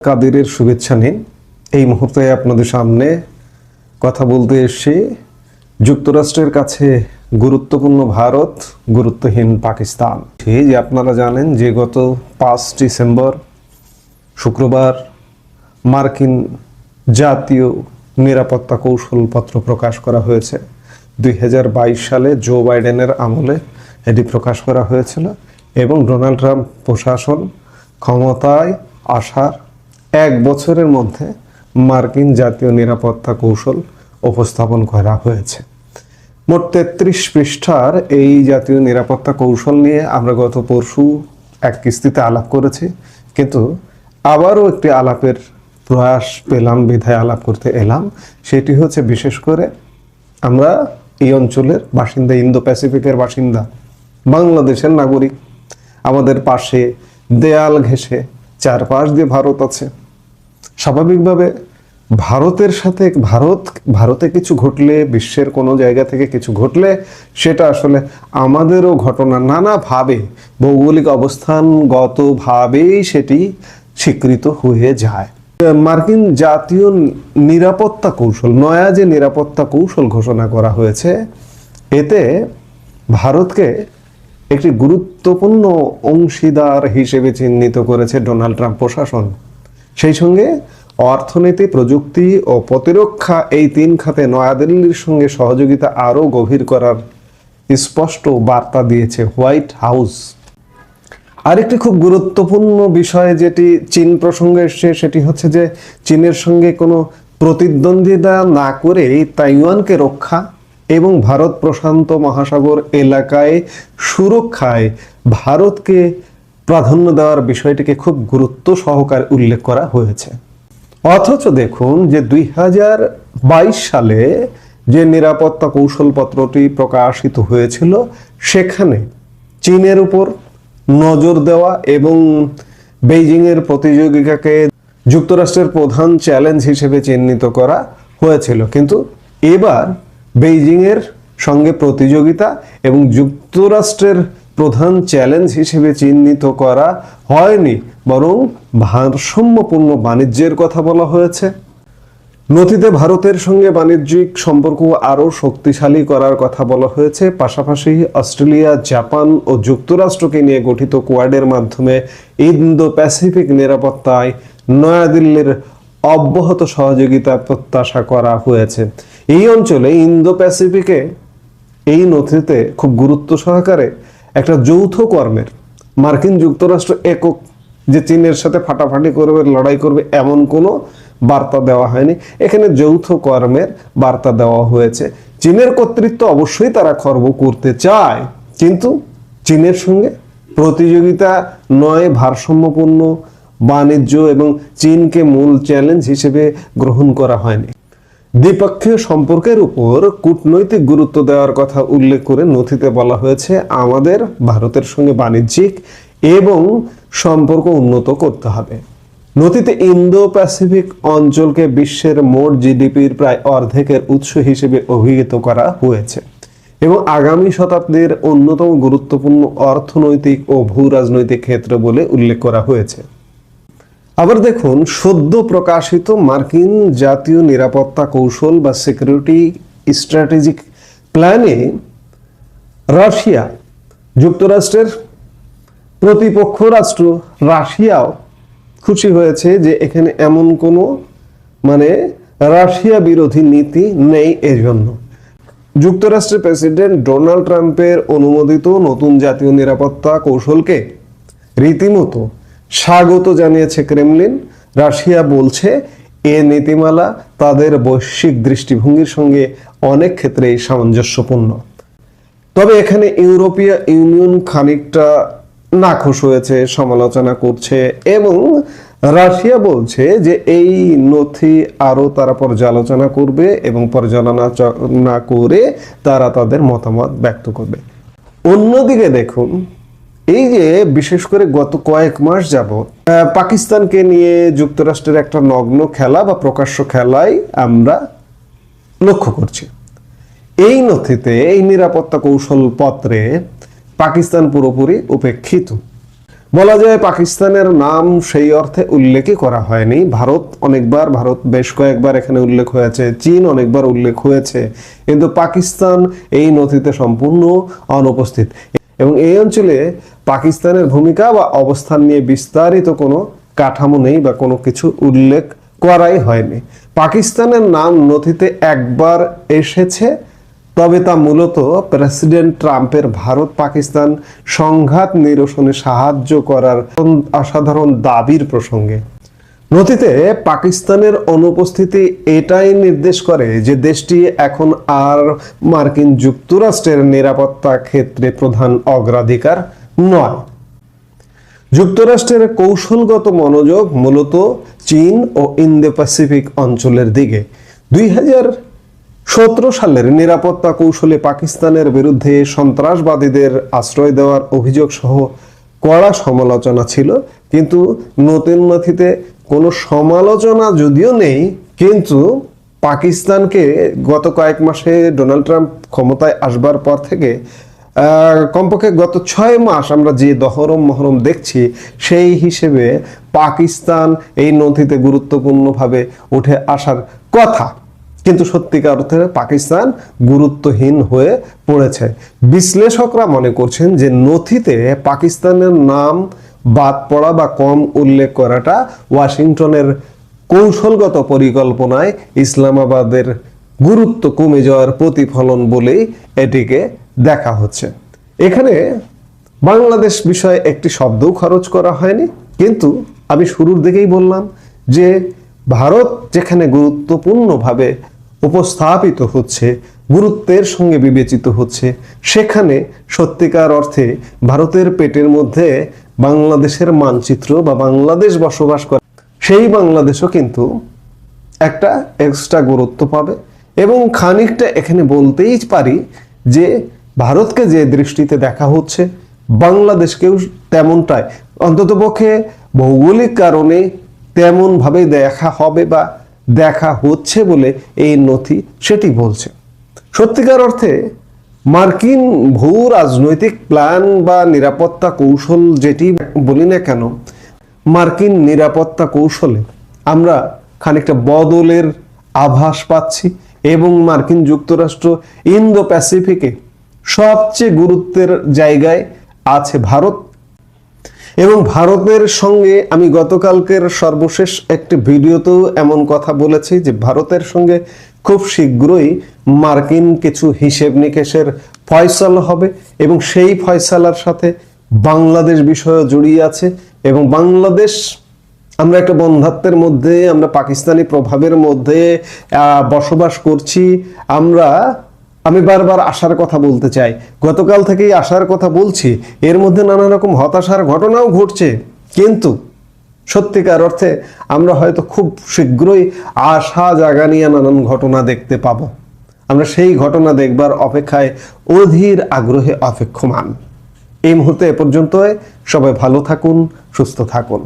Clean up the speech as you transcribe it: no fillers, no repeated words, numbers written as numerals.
কাদিরের শুভেচ্ছা নিন। এই মুহূর্তে আপনাদের সামনে কথা বলতে এসেছি যুক্তরাষ্ট্রের কাছে গুরুত্বপূর্ণ ভারত, গুরুত্বহীন পাকিস্তান। এই যে আপনারা জানেন যে গত 5 ডিসেম্বর শুক্রবার মার্কিন জাতীয় নিরাপত্তা কৌশলপত্র প্রকাশ করা হয়েছে। 2022 সালে জো বাইডেনের আমলে এটি প্রকাশ করা হয়েছিল এবং ডোনাল্ড ট্রাম্প প্রশাসন ক্ষমতায় আসার 1 বছরের মধ্যে মার্কিন জাতীয় নিরাপত্তা কৌশল উপস্থাপন করা হয়েছে। মোট 33 পৃষ্ঠার এই জাতীয় নিরাপত্তা কৌশল নিয়ে আমরা গত পরশু এক কিস্তিতে আলাপ করেছি, কিন্তু আবারও একটি আলাপের প্রয়াস পেলাম বিধায় আলাপ করতে এলাম। সেটি হচ্ছে বিশেষ করে আমরা এই অঞ্চলের বাসিন্দা, ইন্দো প্যাসিফিকের বাসিন্দা, বাংলাদেশের নাগরিক। আমাদের পাশে দেয়াল ঘেঁষে চারপাশ দিয়ে ভারত আছে। স্বাভাবিকভাবে ভারতের সাথে ভারতে কিছু ঘটলে, বিশ্বের কোনো জায়গা থেকে কিছু ঘটলে সেটা আসলে আমাদেরও ঘটনা, নানাভাবে ভৌগোলিক অবস্থানগতভাবেই সেটি স্বীকৃত হয়ে যায়। মার্কিন জাতীয় নিরাপত্তা কৌশল, নয়া যে নিরাপত্তা কৌশল ঘোষণা করা হয়েছে, এতে ভারতকে একটি গুরুত্বপূর্ণ অংশীদার হিসেবে চিহ্নিত করেছে ডোনাল্ড ট্রাম্প প্রশাসন। সেই সঙ্গে অর্থনীতি, প্রযুক্তি ও প্রতিরক্ষা, এই 3 খাতে নয়াদিল্লির সঙ্গে সহযোগিতা আরও গভীর করার স্পষ্ট বার্তা দিয়েছে হোয়াইট হাউস। আরেকটি খুব গুরুত্বপূর্ণ বিষয় যেটি চীন প্রসঙ্গে এসছে, সেটি হচ্ছে যে চীনের সঙ্গে কোনো প্রতিদ্বন্দ্বিতা না করে তাইওয়ানকে রক্ষা এবং ভারত প্রশান্ত মহাসাগর এলাকায় সুরক্ষায় ভারতকে প্রাধান্য দেওয়ার বিষয়টিকে খুব গুরুত্ব সহকারে উল্লেখ করা হয়েছে। অথচ দেখুন যে 2022 সালে যে নিরাপত্তা কৌশলপত্রটি প্রকাশিত হয়েছিল, সেখানে চীনের উপর নজর দেওয়া এবং বেইজিংয়ের প্রতিযোগিতাকে যুক্তরাষ্ট্রের প্রধান চ্যালেঞ্জ হিসেবে চিহ্নিত করা হয়েছিল। কিন্তু এবার বেইজিংয়ের সঙ্গে প্রতিযোগিতা এবং যুক্তরাষ্ট্রের প্রধান চ্যালেঞ্জ হিসেবে চিহ্নিত করা হয়নি, বরং ভারসাম্যপূর্ণ বাণিজ্যের কথা বলা হয়েছে। নথিতে ভারতের সঙ্গে বাণিজ্যিক সম্পর্ক আরও শক্তিশালী করার কথা বলা হয়েছে। পাশাপাশি অস্ট্রেলিয়া, জাপান ও যুক্তরাষ্ট্রকে নিয়ে গঠিত কোয়াডের মাধ্যমে ইন্দো প্যাসিফিক নিরাপত্তায় নয়াদিল্লির অব্যাহত সহযোগিতা প্রত্যাশা করা হয়েছে। এই অঞ্চলে ইন্দো প্যাসিফিকে এই নথিতে খুব গুরুত্ব সহকারে একটা যৌথ কর্মের, মার্কিন যুক্তরাষ্ট্র একক যে চীনের সাথে ফাটাফাটি করবে, লড়াই করবে, এমন কোনো বার্তা দেওয়া হয়নি। এখানে যৌথ কর্মের বার্তা দেওয়া হয়েছে। চীনের কর্তৃত্ব অবশ্যই তারা খর্ব করতে চায়, কিন্তু চীনের সঙ্গে প্রতিযোগিতা নয়, ভারসাম্যপূর্ণ বাণিজ্য এবং চীনকে মূল চ্যালেঞ্জ হিসেবে গ্রহণ করা হয়নি। দ্বিপক্ষীয় সম্পর্কের উপর কূটনৈতিক গুরুত্ব দেওয়ার কথা উল্লেখ করে নথিতে বলা হয়েছে, আমাদের ভারতের সঙ্গে বাণিজ্যিক এবং সম্পর্ক উন্নত করতে হবে। নথিতে ইন্দো প্যাসিফিক অঞ্চলকে বিশ্বের মোট জিডিপির প্রায় অর্ধেকের উৎস হিসেবে অভিহিত করা হয়েছে এবং আগামী শতাব্দীর অন্যতম গুরুত্বপূর্ণ অর্থনৈতিক ও ভূ রাজনৈতিক ক্ষেত্র বলে উল্লেখ করা হয়েছে। আবার দেখুন, সদ্য প্রকাশিত মার্কিন জাতীয় নিরাপত্তা কৌশল বা সিকিউরিটি স্ট্র্যাটেজিক প্ল্যানে রাশিয়া, যুক্তরাষ্ট্রের প্রতিপক্ষ রাষ্ট্র রাশিয়াও খুশি হয়েছে যে এখানে এমন কোনো রাশিয়া বিরোধী নীতি নেই। এজন্য যুক্তরাষ্ট্রের প্রেসিডেন্ট ডোনাল্ড ট্রাম্পের অনুমোদিত নতুন জাতীয় নিরাপত্তা কৌশলকে রীতিমতো স্বাগত জানিয়েছে ক্রেমলিন। রাশিয়া বলছে এ নীতিমালা তাদের বৈশ্বিক দৃষ্টিভঙ্গির সঙ্গে অনেক ক্ষেত্রেই সামঞ্জস্যপূর্ণ। তবে এখানে ইউরোপীয় ইউনিয়ন খানিকটা নাখুশ হয়েছে, সমালোচনা করছে এবং রাশিয়া বলছে যে এই নথি আরও তারা পর্যালোচনা করবে এবং পর্যালোচনা করে তারা তাদের মতামত ব্যক্ত করবে। অন্যদিকে দেখুন, এই যে বিশেষ করে গত কয়েক মাস যাবত পাকিস্তানকে নিয়ে যুক্তরাষ্ট্রের একটা নগ্ন খেলা বা প্রকাশ্য খেলাই আমরা লক্ষ্য করছি। এই নথিতে, এই নিরাপত্তা কৌশল পত্রে পাকিস্তান পুরোপুরি উপেক্ষিত। বলা যায় পাকিস্তানের নাম সেই অর্থে উল্লেখই করা হয়নি। ভারত অনেকবার, ভারত বেশ কয়েকবার এখানে উল্লেখ হয়েছে, চীন অনেকবার উল্লেখ হয়েছে, কিন্তু পাকিস্তান এই নথিতে সম্পূর্ণ অনুপস্থিত। এবং এই অঞ্চলে পাকিস্তানের ভূমিকা বা অবস্থান নিয়ে বিস্তারিত কোনো কাঠামো নেই বা কোনো কিছু উল্লেখ করাই হয়নি। পাকিস্তানের নাম নথিতে একবার এসেছে, তবে তা মূলত প্রেসিডেন্ট ট্রাম্পের ভারত পাকিস্তান সংঘাত নিরসনে সাহায্য করার অসাধারণ দাবির প্রসঙ্গে। নথিতে পাকিস্তানের অনুপস্থিতি এটাই নির্দেশ করে যে দেশটি এখন আর মার্কিন যুক্তরাষ্ট্রের নিরাপত্তা ক্ষেত্রে প্রধান অগ্রাধিকার নয়। যুক্তরাষ্ট্রের কৌশলগত মনোযোগ মূলত চীন ও ইন্দো প্যাসিফিক অঞ্চলের দিকে। 2017 সালের নিরাপত্তা কৌশলে পাকিস্তানের বিরুদ্ধে সন্ত্রাসবাদীদের আশ্রয় দেওয়ার অভিযোগ সহ কড়া সমালোচনা ছিল, কিন্তু নতুন নথিতে কোনো সমালোচনা যদিও নেই, কিন্তু পাকিস্তানকে গত কয়েক মাসে ডোনাল্ড ট্রাম্প ক্ষমতায় আসবার পর থেকে কমপক্ষে গত 6 মাস আমরা যে দহরম মহরম দেখছি, সেই হিসেবে পাকিস্তান এই নথিতে গুরুত্বপূর্ণভাবে উঠে আসার কথা, কিন্তু সত্যিকার অর্থে পাকিস্তান গুরুত্বহীন হয়ে পড়েছে। বিশ্লেষকরা মনে করছেন যে নথিতে পাকিস্তানের নাম বাদ পড়া বা কম উল্লেখ করাটা ওয়াশিংটনের কৌশলগত পরিকল্পনায় ইসলামাবাদের গুরুত্ব কমে যাওয়ার প্রতিফলন বলেই এটিকে দেখা হচ্ছে। এখানে বাংলাদেশ বিষয়ে একটি শব্দও খরচ করা হয়নি, কিন্তু আমি শুরুর দিকেই বললাম যে ভারত যেখানে গুরুত্বপূর্ণভাবে উপস্থাপিত হচ্ছে, গুরুত্বের সঙ্গে বিবেচিত হচ্ছে, সেখানে সত্যিকার অর্থে ভারতের পেটের মধ্যে বাংলাদেশের মানচিত্র বা বাংলাদেশ বসবাস করে সেই বাংলাদেশও কিন্তু একটা এক্সট্রা গুরুত্ব পাবে। এবং খানিকটা এখানে বলতেই পারি যে ভারতকে যে দৃষ্টিতে দেখা হচ্ছে, বাংলাদেশকেও তেমনটাই, অন্ততপক্ষে ভৌগোলিক কারণে তেমনভাবে দেখা হবে বা দেখা হচ্ছে বলে এই নথি সেটি বলছে। সত্যিকার অর্থে মার্কিন ভূ রাজনৈতিক প্ল্যান বা নিরাপত্তা কৌশল যেটি বলি না কেন, মার্কিন নিরাপত্তা কৌশলে আমরা খানিকটা বদলের আভাস পাচ্ছি। এবং মার্কিন যুক্তরাষ্ট্র ইন্দো প্যাসিফিকে সবচেয়ে গুরুত্বের জায়গায় আছে ভারত। এবং ভারতের সঙ্গে আমি গতকালকের সর্বশেষ একটি ভিডিওতেও এমন কথা বলেছি যে ভারতের সঙ্গে খুব শীঘ্রই মার্কিন কিছু হিসেব নিকেশের ফয়সালা হবে, এবং সেই ফয়সালার সাথে বাংলাদেশ বিষয় জড়িয়ে আছে। এবং বাংলাদেশ, আমরা একটা বন্ধাত্বের মধ্যে, আমরা পাকিস্তানি প্রভাবের মধ্যে বসবাস করছি। আমি বারবার আশার কথা বলতে চাই, গতকাল থেকেই আশার কথা বলছি, এর মধ্যে নানা রকম হতাশার ঘটনাও ঘটছে, কিন্তু সত্যিকার অর্থে আমরা হয়তো খুব শীঘ্রই আশা জাগানিয়া নানান ঘটনা দেখতে পাবো। আমরা সেই ঘটনা দেখবার অপেক্ষায় অধীর আগ্রহে অপেক্ষমান। এই মুহূর্তে এ পর্যন্ত। সবাই ভালো থাকুন, সুস্থ থাকুন।